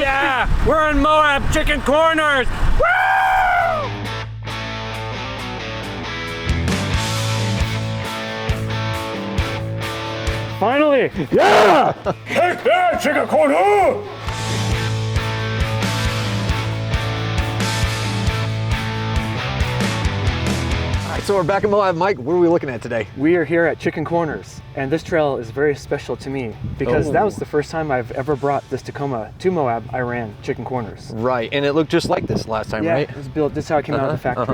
Yeah, we're in Moab Chicken Corners. Woo! Finally! Yeah! Heck yeah, Chicken Corner! So we're back in Moab. Mike, what are we looking at today? We are here at Chicken Corners, and this trail is very special to me because that was the first time I've ever brought this Tacoma to Moab. I ran Chicken Corners. Right, and it looked just like this last time, right? Yeah, it was built, this is how it came out of the factory.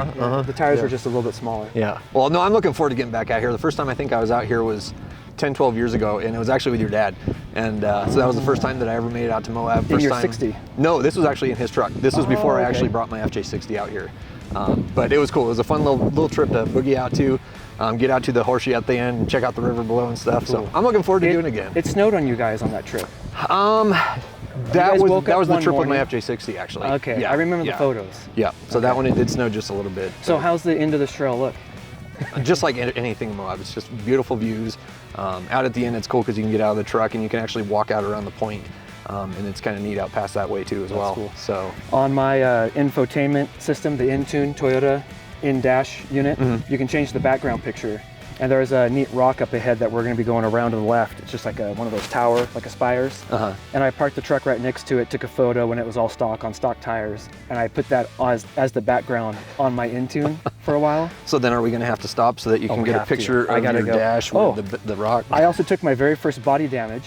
The tires were just a little bit smaller. Yeah. Well, no, I'm looking forward to getting back out here. The first time I think I was out here was 10, 12 years ago, and it was actually with your dad. And so that was the first time that I ever made it out to Moab. In your time. 60? No, this was actually in his truck. This was before I actually brought my FJ60 out here. But it was cool. It was a fun little trip to boogie out to, get out to the horseshoe at the end, and check out the river below and stuff. Cool. So I'm looking forward to doing it again. It snowed on you guys on that trip. That was the trip with my FJ60 actually. Okay, yeah. I remember the photos. Yeah, so that one it did snow just a little bit. So how's the end of this trail look? Just like anything in Moab, it's just beautiful views. Out at the end, it's cool because you can get out of the truck and you can actually walk out around the point. And it's kind of neat out past that way too as well. Cool. So on my infotainment system, the Intune Toyota in-dash unit, you can change the background picture. And there's a neat rock up ahead that we're going to be going around to the left. It's just like one of those tower, like a spires. And I parked the truck right next to it, took a photo when it was all stock on stock tires, and I put that as the background on my Intune for a while. So then are we going to have to stop so that you can get a picture of your dash with the rock? I also took my very first body damage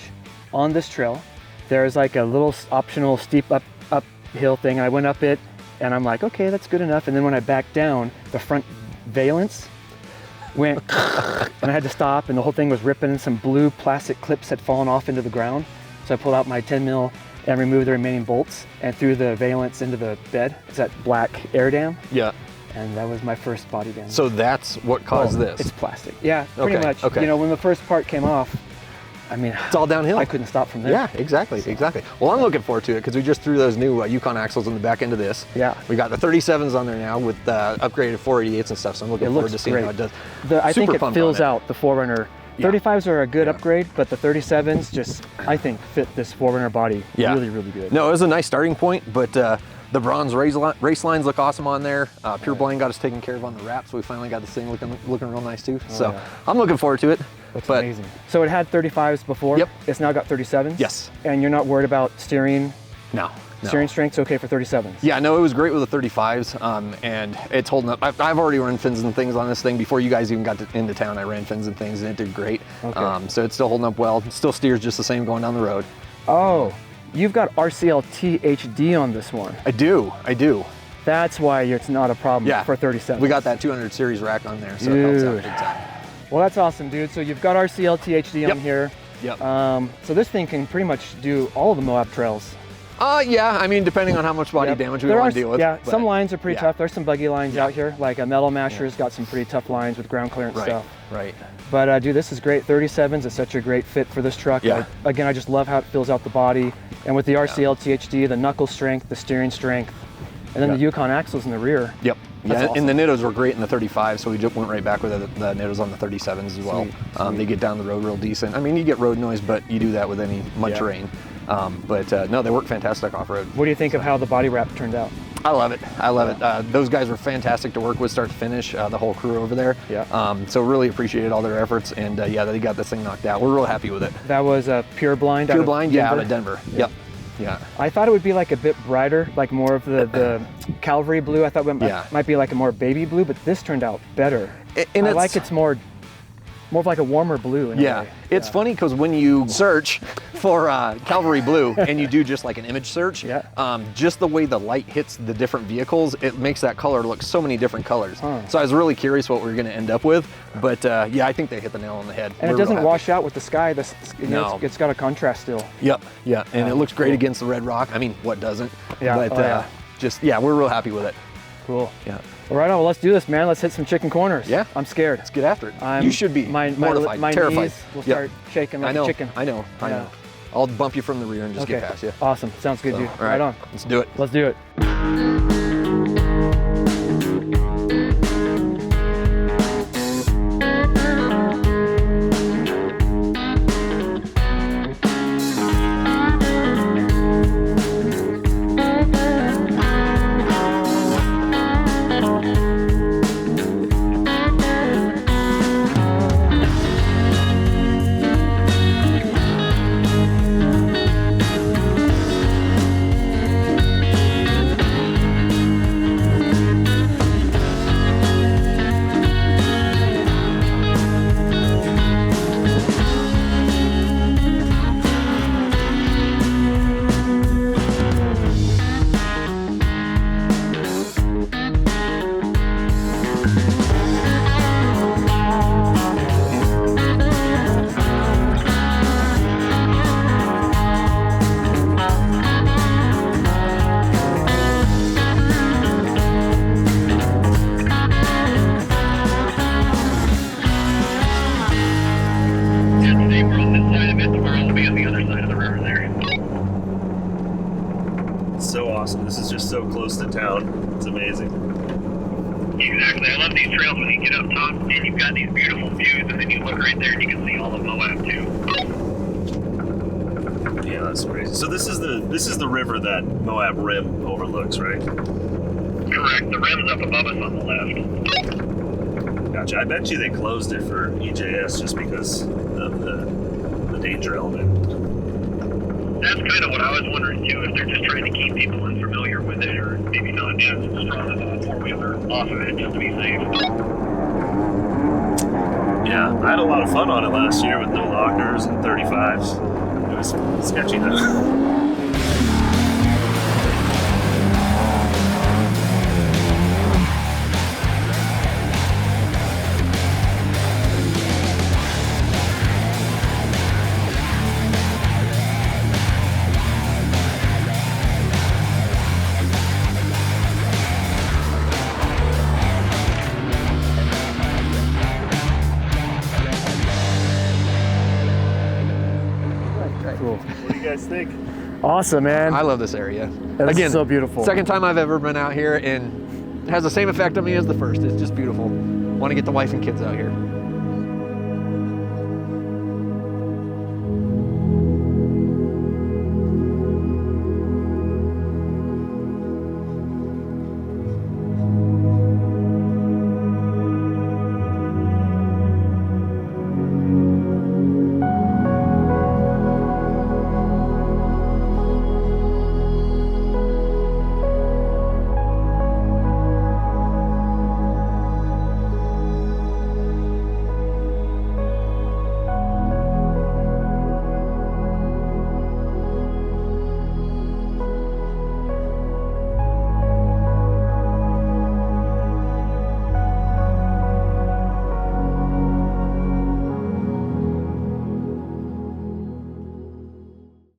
on this trail. There's like a little optional steep uphill thing, and I went up it, and I'm like, okay, that's good enough. And then when I backed down, the front valence went, and I had to stop, and the whole thing was ripping, and some blue plastic clips had fallen off into the ground. So I pulled out my 10 mil and removed the remaining bolts and threw the valence into the bed. It's that black air dam. Yeah. And that was my first body damage. So that's what caused this? It's plastic. Yeah, pretty much. Okay. You know, when the first part came off, I mean, it's all downhill. I couldn't stop from there. Yeah, exactly. Well, I'm looking forward to it because we just threw those new Yukon axles on the back end of this. Yeah. We got the 37s on there now with upgraded 488s and stuff, so I'm looking forward to seeing how it does. I think it fills out the 4Runner. 35s are a good upgrade, but the 37s just, I think, fit this 4Runner body really, really good. No, it was a nice starting point, but the bronze race lines look awesome on there. Pure Blind got us taken care of on the wrap, so we finally got this thing looking real nice too. I'm looking forward to it. That's amazing. So it had 35s before. Yep. It's now got 37s. Yes. And you're not worried about steering? No. Steering strength's okay for 37s? Yeah, no, it was great with the 35s, and it's holding up. I've already run fins and things on this thing before you guys even got into town. I ran fins and things, and it did great. Okay. So it's still holding up well. It still steers just the same going down the road. Oh, you've got RCLT HD on this one. I do. That's why it's not a problem for 37s. We got that 200 series rack on there, so it helps out big time. Well, that's awesome, dude. So you've got RCLT HD on here. Yep. So this thing can pretty much do all of the Moab trails. Yeah, I mean, depending on how much body damage we want to deal with. Yeah, some lines are pretty tough. There's some buggy lines out here, like a Metal Masher's got some pretty tough lines with ground clearance stuff. Right. But dude, this is great. 37s is such a great fit for this truck. Yeah. Again, I just love how it fills out the body. And with the RCLT HD, the knuckle strength, the steering strength, and then the Yukon axles in the rear. Yep. That's awesome. And the Nittos were great in the 35, so we just went right back with the Nittos on the 37s as well. They get down the road real decent. I mean, you get road noise, but you do that with any mud terrain. No, they work fantastic off-road. What do you think of how the body wrap turned out? I love it. Those guys were fantastic to work with start to finish, the whole crew over there. Yeah. So really appreciated all their efforts, and they got this thing knocked out. We're real happy with it. That was a Pure Blind? Pure Blind, out of Denver. Yep. Yeah. I thought it would be like a bit brighter, like more of the Calvary blue. I thought it might be like a more baby blue, but this turned out better. And I like it's more of like a warmer blue in a way. It's funny because when you search for Calvary blue and you do just like an image search, just the way the light hits the different vehicles, it makes that color look so many different colors. So I was really curious what we were going to end up with, but I think they hit the nail on the head. And it doesn't wash out with the sky. It's got a contrast still. Yep, and it looks great against the red rock. I mean, what doesn't? Yeah, but we're real happy with it. Cool. Yeah. All right, well, let's do this, man. Let's hit some chicken corners. Yeah. I'm scared. Let's get after it. You should be mortified, my terrified. Knees will start shaking like a chicken. I know. I'll bump you from the rear and just get past you. Awesome. Sounds good, dude. Right on. Let's do it. Let's do it. awesome. This is just so close to town. It's amazing. Exactly. I love these trails when you get up top and you've got these beautiful views, and then you look right there and you can see all of Moab too. Yeah, that's crazy. So this is the river that Moab Rim overlooks, right? Correct. The rim's up above us on the left. Gotcha. I bet you they closed it for EJS just because of the danger element. That's kind of what I was wondering too, if they're just trying to keep people unfamiliar with it, or maybe not as strong of a four-wheeler off of it just to be safe. Yeah, I had a lot of fun on it last year with no lockers and 35s. It was sketchy though. Cool. What do you guys think? Awesome, man. I love this area. This Again, is so beautiful. Second time I've ever been out here, and it has the same effect on me as the first. It's just beautiful. Want to get the wife and kids out here.